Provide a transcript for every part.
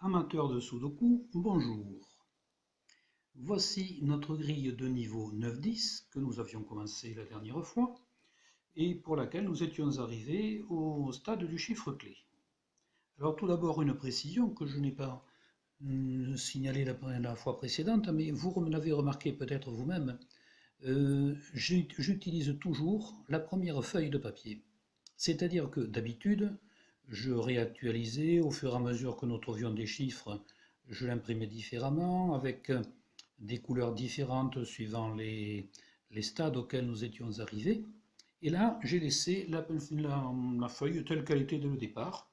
Amateurs de Sudoku, bonjour. Voici notre grille de niveau 9-10 que nous avions commencé la dernière fois et pour laquelle nous étions arrivés au stade du chiffre clé. Alors tout d'abord une précision que je n'ai pas signalée la fois précédente, mais vous l'avez remarqué peut-être vous-même, j'utilise toujours la première feuille de papier. C'est-à-dire que d'habitude, je réactualisais au fur et à mesure que nous trouvions des chiffres, je l'imprimais différemment, avec des couleurs différentes suivant les stades auxquels nous étions arrivés. Et là, j'ai laissé la feuille telle qu'elle était dès le départ.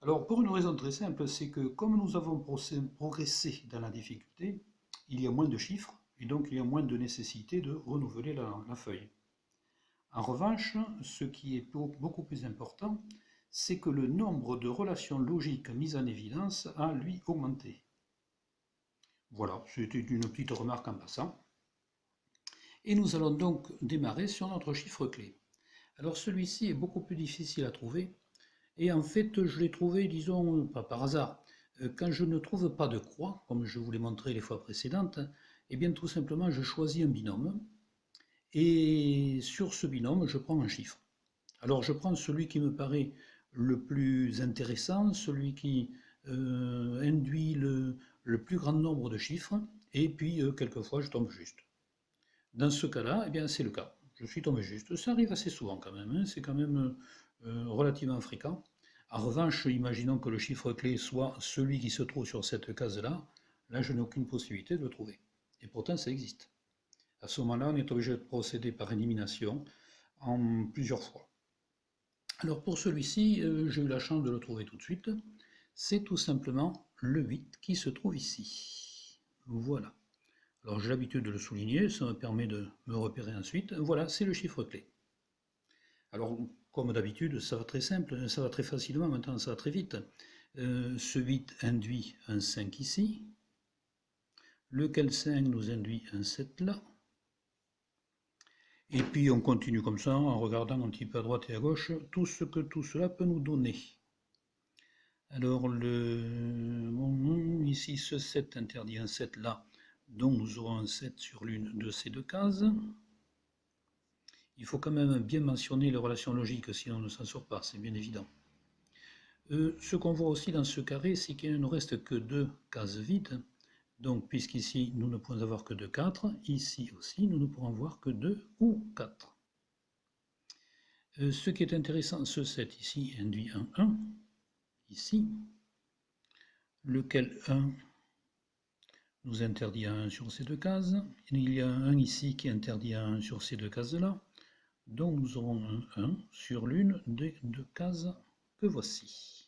Alors, pour une raison très simple, c'est que comme nous avons progressé dans la difficulté, il y a moins de chiffres, et donc il y a moins de nécessité de renouveler la feuille. En revanche, ce qui est beaucoup plus important, c'est que le nombre de relations logiques mises en évidence a, lui, augmenté. Voilà, c'était une petite remarque en passant. Et nous allons donc démarrer sur notre chiffre clé. Alors celui-ci est beaucoup plus difficile à trouver, et en fait je l'ai trouvé, disons, pas par hasard. Quand je ne trouve pas de croix, comme je vous l'ai montré les fois précédentes, eh bien tout simplement je choisis un binôme, et sur ce binôme je prends un chiffre. Alors je prends celui qui me paraît le plus intéressant, celui qui induit le plus grand nombre de chiffres, et puis quelquefois je tombe juste. Dans ce cas-là, eh bien c'est le cas. Je suis tombé juste. Ça arrive assez souvent quand même, hein. C'est quand même relativement fréquent. En revanche, imaginons que le chiffre clé soit celui qui se trouve sur cette case-là. Là, je n'ai aucune possibilité de le trouver. Et pourtant, ça existe. À ce moment-là, on est obligé de procéder par élimination en plusieurs fois. Alors pour celui-ci, j'ai eu la chance de le trouver tout de suite. C'est tout simplement le 8 qui se trouve ici. Voilà. Alors j'ai l'habitude de le souligner, ça me permet de me repérer ensuite. Voilà, c'est le chiffre clé. Alors comme d'habitude, ça va très simple, ça va très facilement, maintenant ça va très vite. Ce 8 induit un 5 ici, lequel 5 nous induit un 7 là. Et puis on continue comme ça, en regardant un petit peu à droite et à gauche, tout ce que tout cela peut nous donner. Alors ici ce 7 interdit un 7 là, donc nous aurons un 7 sur l'une de ces deux cases. Il faut quand même bien mentionner les relations logiques, sinon on ne s'en sort pas, c'est bien évident. Ce qu'on voit aussi dans ce carré, c'est qu'il ne nous reste que deux cases vides. Donc puisqu'ici nous ne pouvons avoir que 2, 4, ici aussi nous ne pourrons avoir que 2 ou 4. Ce qui est intéressant, ce 7 ici induit un 1, ici, lequel 1 nous interdit un 1 sur ces deux cases. Il y a un 1 ici qui interdit un 1 sur ces deux cases-là. Donc nous aurons un 1 sur l'une des deux cases que voici.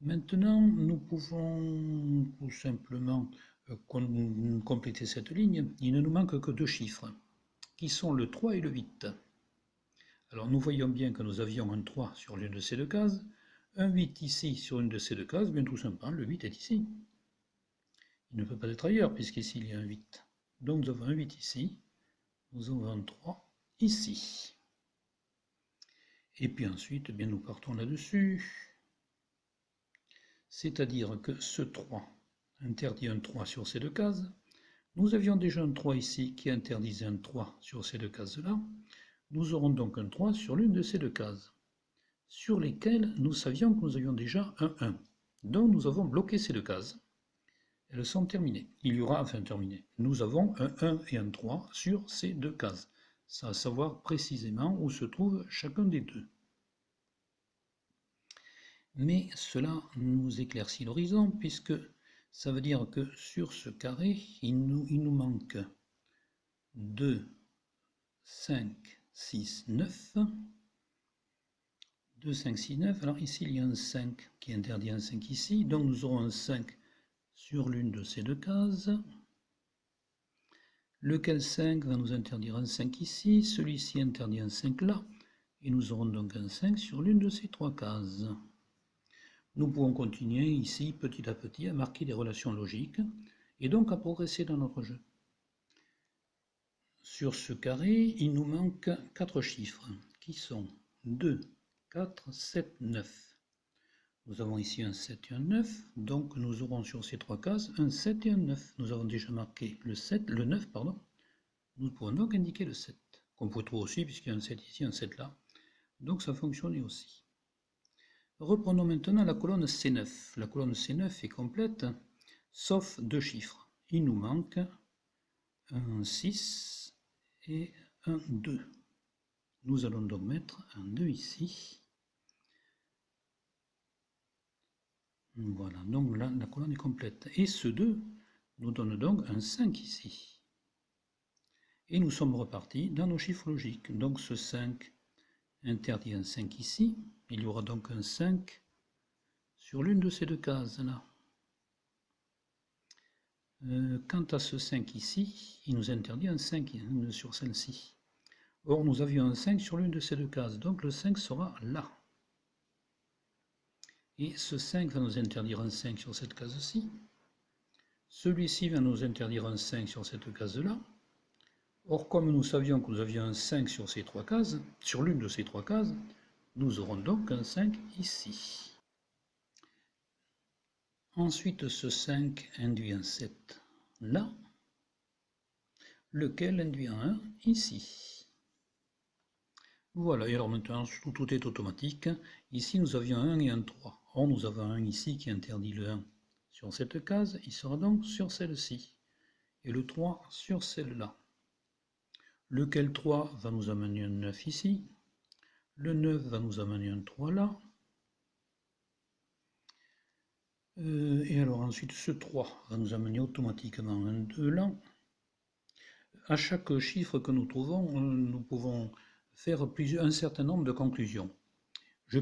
Maintenant, nous pouvons tout simplement compléter cette ligne. Il ne nous manque que deux chiffres, qui sont le 3 et le 8. Alors nous voyons bien que nous avions un 3 sur l'une de ces deux cases, un 8 ici sur une de ces deux cases, bien tout simplement, le 8 est ici. Il ne peut pas être ailleurs, puisqu'ici il y a un 8. Donc nous avons un 8 ici, nous avons un 3 ici. Et puis ensuite, eh bien, nous partons là-dessus. C'est-à-dire que ce 3 interdit un 3 sur ces deux cases. Nous avions déjà un 3 ici qui interdisait un 3 sur ces deux cases-là. Nous aurons donc un 3 sur l'une de ces deux cases, sur lesquelles nous savions que nous avions déjà un 1. Donc nous avons bloqué ces deux cases. Elles sont terminées. Il y aura, enfin terminé. Nous avons un 1 et un 3 sur ces deux cases. C'est à savoir précisément où se trouve chacun des deux. Mais cela nous éclaircit l'horizon, puisque ça veut dire que sur ce carré, il nous manque 2, 5, 6, 9. 2, 5, 6, 9. Alors ici, il y a un 5 qui interdit un 5 ici. Donc nous aurons un 5 sur l'une de ces deux cases. Lequel 5 va nous interdire un 5 ici. Celui-ci interdit un 5 là. Et nous aurons donc un 5 sur l'une de ces trois cases. Nous pouvons continuer ici, petit à petit, à marquer des relations logiques et donc à progresser dans notre jeu. Sur ce carré, il nous manque 4 chiffres qui sont 2, 4, 7, 9. Nous avons ici un 7 et un 9, donc nous aurons sur ces trois cases un 7 et un 9. Nous avons déjà marqué le 9, pardon. Nous pouvons donc indiquer le 7, qu'on peut trouver aussi, puisqu'il y a un 7 ici, un 7 là. Donc ça fonctionnait aussi. Reprenons maintenant la colonne C9. La colonne C9 est complète, sauf deux chiffres. Il nous manque un 6 et un 2. Nous allons donc mettre un 2 ici. Voilà, donc là, la colonne est complète. Et ce 2 nous donne donc un 5 ici. Et nous sommes repartis dans nos chiffres logiques. Donc ce 5 interdit un 5 ici. Il y aura donc un 5 sur l'une de ces deux cases-là. Quant à ce 5 ici, il nous interdit un 5 sur celle-ci. Or, nous avions un 5 sur l'une de ces deux cases, donc le 5 sera là. Et ce 5 va nous interdire un 5 sur cette case-ci. Celui-ci va nous interdire un 5 sur cette case-là. Or, comme nous savions que nous avions un 5 sur ces trois cases, sur l'une de ces trois cases, nous aurons donc un 5 ici. Ensuite, ce 5 induit un 7 là, lequel induit un 1 ici. Voilà, et alors maintenant, tout est automatique. Ici, nous avions un 1 et un 3. Or, nous avons un 1 ici qui interdit le 1 sur cette case. Il sera donc sur celle-ci. Et le 3 sur celle-là. Lequel 3 va nous amener un 9 ici. Le 9 va nous amener un 3 là. Et alors ensuite, ce 3 va nous amener automatiquement un 2 là. À chaque chiffre que nous trouvons, nous pouvons faire un certain nombre de conclusions. Je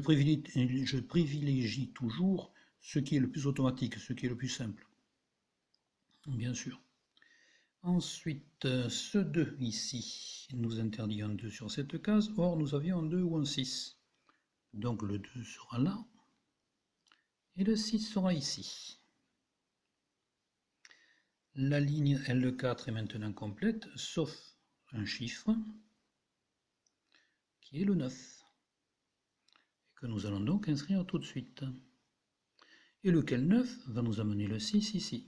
privilégie toujours ce qui est le plus automatique, ce qui est le plus simple. Bien sûr. Ensuite, ce 2 ici nous interdit un 2 sur cette case. Or, nous avions un 2 ou un 6. Donc le 2 sera là. Et le 6 sera ici. La ligne L4 est maintenant complète, sauf un chiffre, qui est le 9, que nous allons donc inscrire tout de suite. Et lequel 9 va nous amener le 6 ici.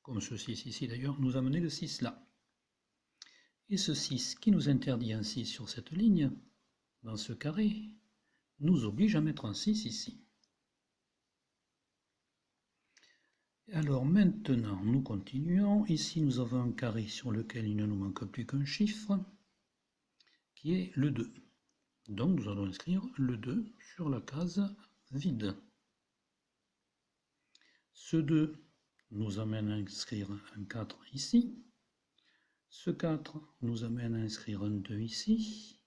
Comme ce 6 ici d'ailleurs nous amenait le 6 là. Et ce 6 qui nous interdit un 6 sur cette ligne, dans ce carré, nous oblige à mettre un 6 ici. Alors maintenant, nous continuons. Ici, nous avons un carré sur lequel il ne nous manque plus qu'un chiffre, qui est le 2. Donc nous allons inscrire le 2 sur la case vide. Ce 2 nous amène à inscrire un 4 ici. Ce 4 nous amène à inscrire un 2 ici.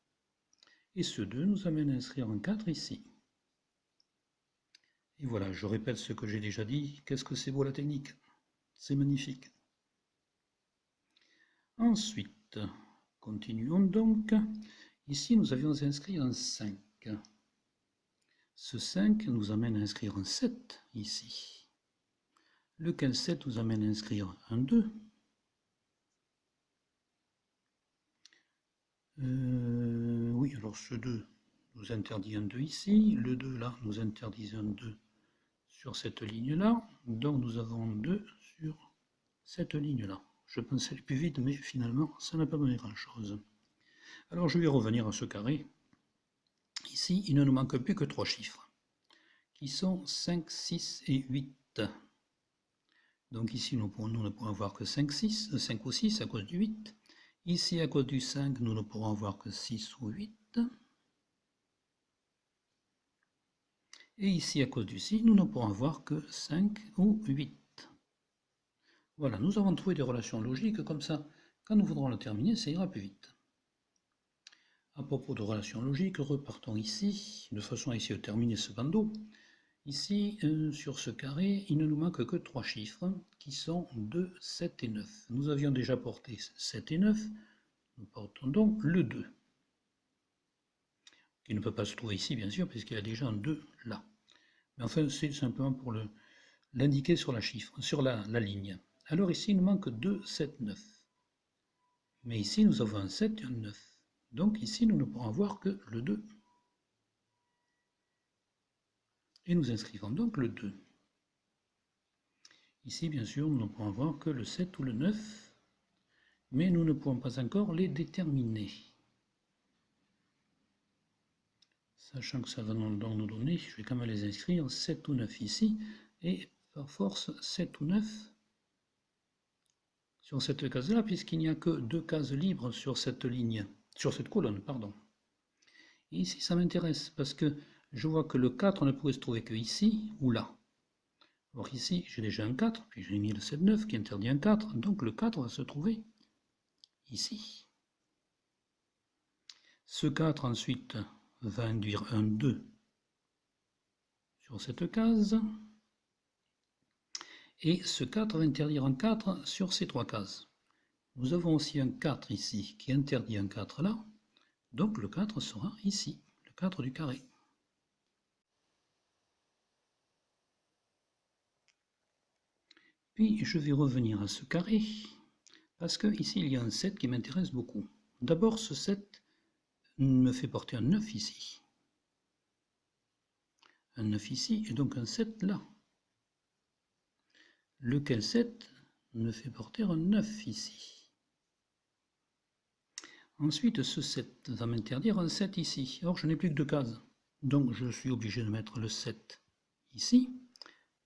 Et ce 2 nous amène à inscrire un 4 ici. Et voilà, je répète ce que j'ai déjà dit. Qu'est-ce que c'est beau la technique? C'est magnifique. Ensuite, continuons donc. Ici, nous avions inscrit un 5. Ce 5 nous amène à inscrire un 7 ici. Lequel 7 nous amène à inscrire un 2. Oui, alors ce 2 nous interdit un 2 ici. Le 2 là nous interdit un 2 sur cette ligne-là. Donc nous avons 2 sur cette ligne-là. Je pensais aller plus vite, mais finalement, ça n'a pas donné grand-chose. Alors je vais revenir à ce carré. Ici, il ne nous manque plus que 3 chiffres, qui sont 5, 6 et 8. Donc ici, nous ne pourrons avoir que 5 ou 6 à cause du 8. Ici, à cause du 5, nous ne pourrons avoir que 6 ou 8. Et ici, à cause du 6, nous ne pourrons avoir que 5 ou 8. Voilà, nous avons trouvé des relations logiques, comme ça, quand nous voudrons le terminer, ça ira plus vite. À propos de relations logiques, repartons ici, de façon à essayer de terminer ce bandeau. Ici, sur ce carré, il ne nous manque que 3 chiffres, qui sont 2, 7 et 9. Nous avions déjà porté 7 et 9, nous portons donc le 2. Qui ne peut pas se trouver ici, bien sûr, puisqu'il y a déjà un 2 là. Mais enfin, c'est simplement pour l'indiquer sur la ligne. Alors ici, il nous manque 2, 7, 9. Mais ici, nous avons un 7 et un 9. Donc ici, nous ne pourrons avoir que le 2. Et nous inscrivons donc le 2. Ici, bien sûr, nous ne pouvons avoir que le 7 ou le 9, mais nous ne pouvons pas encore les déterminer. Sachant que ça va donc nous donner, je vais quand même les inscrire, 7 ou 9 ici, et par force 7 ou 9 sur cette case-là, puisqu'il n'y a que 2 cases libres sur cette ligne, sur cette colonne, pardon. Et ici, ça m'intéresse, parce que je vois que le 4 ne pourrait se trouver que ici ou là. Alors ici, j'ai déjà un 4, puis j'ai mis le 7, 9 qui interdit un 4, donc le 4 va se trouver ici. Ce 4 ensuite va induire un 2 sur cette case, et ce 4 va interdire un 4 sur ces 3 cases. Nous avons aussi un 4 ici qui interdit un 4 là, donc le 4 sera ici, le 4 du carré. Puis je vais revenir à ce carré, parce que ici il y a un 7 qui m'intéresse beaucoup. D'abord ce 7 me fait porter un 9 ici. Un 9 ici et donc un 7 là. Lequel 7 me fait porter un 9 ici. Ensuite ce 7 va m'interdire un 7 ici. Or je n'ai plus que 2 cases. Donc je suis obligé de mettre le 7 ici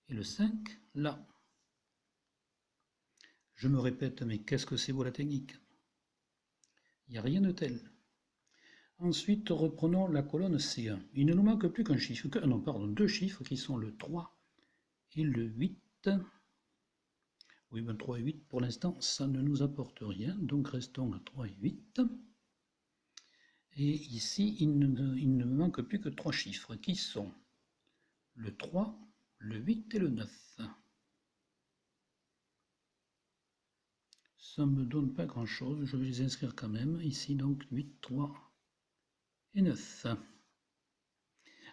et le 5 là. Je me répète, mais qu'est-ce que c'est beau la technique? Il n'y a rien de tel. Ensuite, reprenons la colonne C1. Il ne nous manque plus qu'un chiffre, deux chiffres qui sont le 3 et le 8. Oui, ben 3 et 8, pour l'instant, ça ne nous apporte rien, donc restons à 3 et 8. Et ici, il ne me manque plus que 3 chiffres qui sont le 3, le 8 et le 9. Ça ne me donne pas grand-chose, je vais les inscrire quand même. Ici, donc, 8, 3 et 9.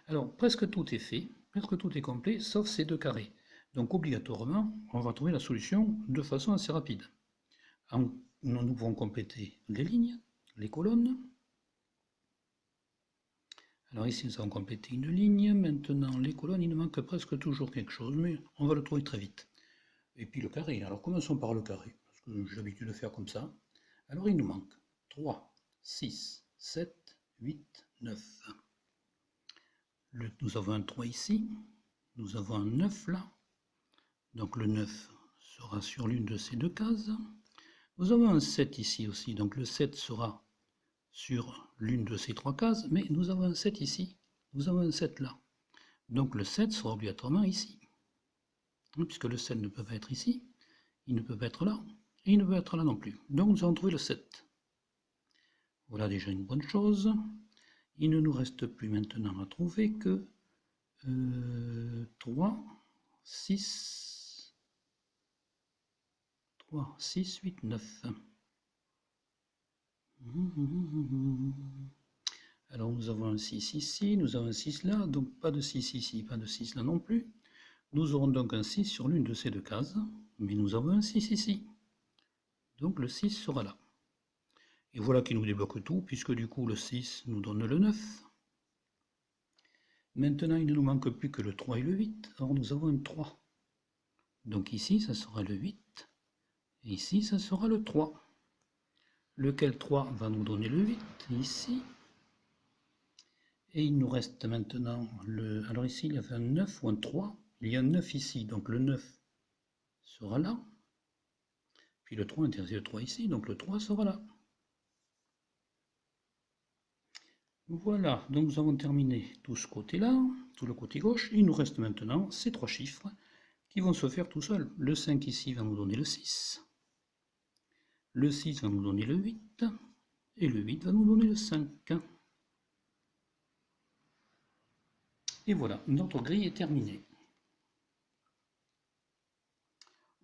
Alors, presque tout est fait, presque tout est complet, sauf ces 2 carrés. Donc, obligatoirement, on va trouver la solution de façon assez rapide. Nous pouvons compléter les lignes, les colonnes. Alors ici, nous avons complété une ligne. Maintenant, les colonnes, il nous manque presque toujours quelque chose, mais on va le trouver très vite. Et puis le carré. Alors, commençons par le carré, parce que j'ai l'habitude de faire comme ça. Alors, il nous manque 3, 6, 7, 8, 9. Nous avons un 3 ici. Nous avons un 9 là. Donc, le 9 sera sur l'une de ces 2 cases. Nous avons un 7 ici aussi. Donc, le 7 sera sur l'une de ces 3 cases, mais nous avons un 7 ici, nous avons un 7 là. Donc le 7 sera obligatoirement ici. Puisque le 7 ne peut pas être ici, il ne peut pas être là, et il ne peut être là non plus. Donc nous avons trouvé le 7. Voilà déjà une bonne chose. Il ne nous reste plus maintenant à trouver que 3, 6, 8, 9. Alors nous avons un 6 ici, nous avons un 6 là, donc pas de 6 ici, pas de 6 là non plus. Nous aurons donc un 6 sur l'une de ces 2 cases, mais nous avons un 6 ici. Donc le 6 sera là. Et voilà qui nous débloque tout, puisque du coup le 6 nous donne le 9. Maintenant il ne nous manque plus que le 3 et le 8, or nous avons un 3. Donc ici ça sera le 8, et ici ça sera le 3. Lequel 3 va nous donner le 8, ici. Et il nous reste maintenant le... Alors ici, il y avait un 9 ou un 3. Il y a un 9 ici, donc le 9 sera là. Puis le 3 interdit le 3 ici, donc le 3 sera là. Voilà, donc nous avons terminé tout ce côté-là, tout le côté gauche. Il nous reste maintenant ces 3 chiffres qui vont se faire tout seuls. Le 5 ici va nous donner le 6. Le 6 va nous donner le 8. Et le 8 va nous donner le 5. Et voilà, notre grille est terminée.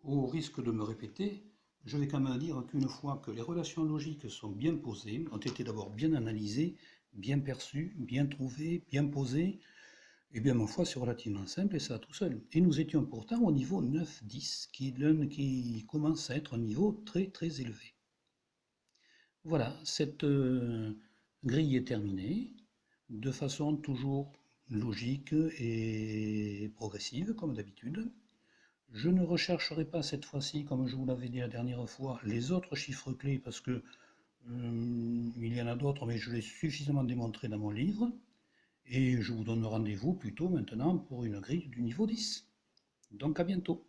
Au risque de me répéter, je vais quand même dire qu'une fois que les relations logiques sont bien posées, ont été d'abord bien analysées, bien perçues, bien trouvées, bien posées, et bien ma foi c'est relativement simple et ça tout seul. Et nous étions pourtant au niveau 9-10, qui commence à être un niveau très très élevé. Voilà, cette grille est terminée, de façon toujours logique et progressive, comme d'habitude. Je ne rechercherai pas cette fois-ci, comme je vous l'avais dit la dernière fois, les autres chiffres clés parce que il y en a d'autres, mais je l'ai suffisamment démontré dans mon livre. Et je vous donne rendez-vous plutôt maintenant pour une grille du niveau 10. Donc à bientôt.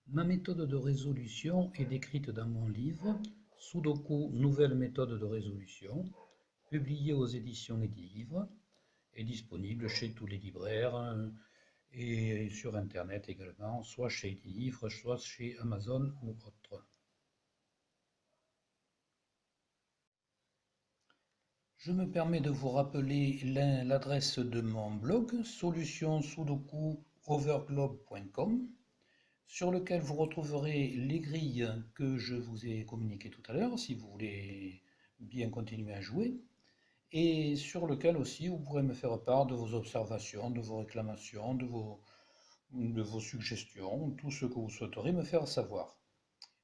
Ma méthode de résolution est décrite dans mon livre Sudoku, nouvelle méthode de résolution, publié aux éditions Edilivre et disponible chez tous les libraires et sur internet également, soit chez Edilivre, soit chez Amazon ou autre. Je me permets de vous rappeler l'adresse de mon blog solutionsudokuoverglobe.com sur lequel vous retrouverez les grilles que je vous ai communiquées tout à l'heure si vous voulez bien continuer à jouer et sur lequel aussi vous pourrez me faire part de vos observations, de vos réclamations, de vos suggestions, tout ce que vous souhaiterez me faire savoir.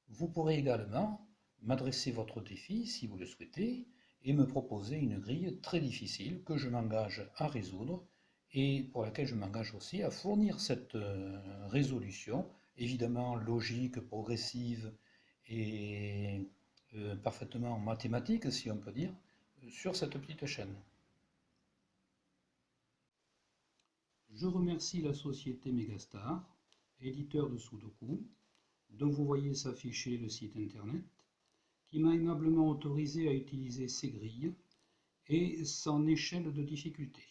Vous pourrez également m'adresser votre défi si vous le souhaitez et me proposer une grille très difficile que je m'engage à résoudre et pour laquelle je m'engage aussi à fournir cette résolution, évidemment logique, progressive et parfaitement mathématique, si on peut dire, sur cette petite chaîne. Je remercie la société Megastar, éditeur de Sudoku, dont vous voyez s'afficher le site internet, qui m'a aimablement autorisé à utiliser ces grilles et son échelle de difficulté.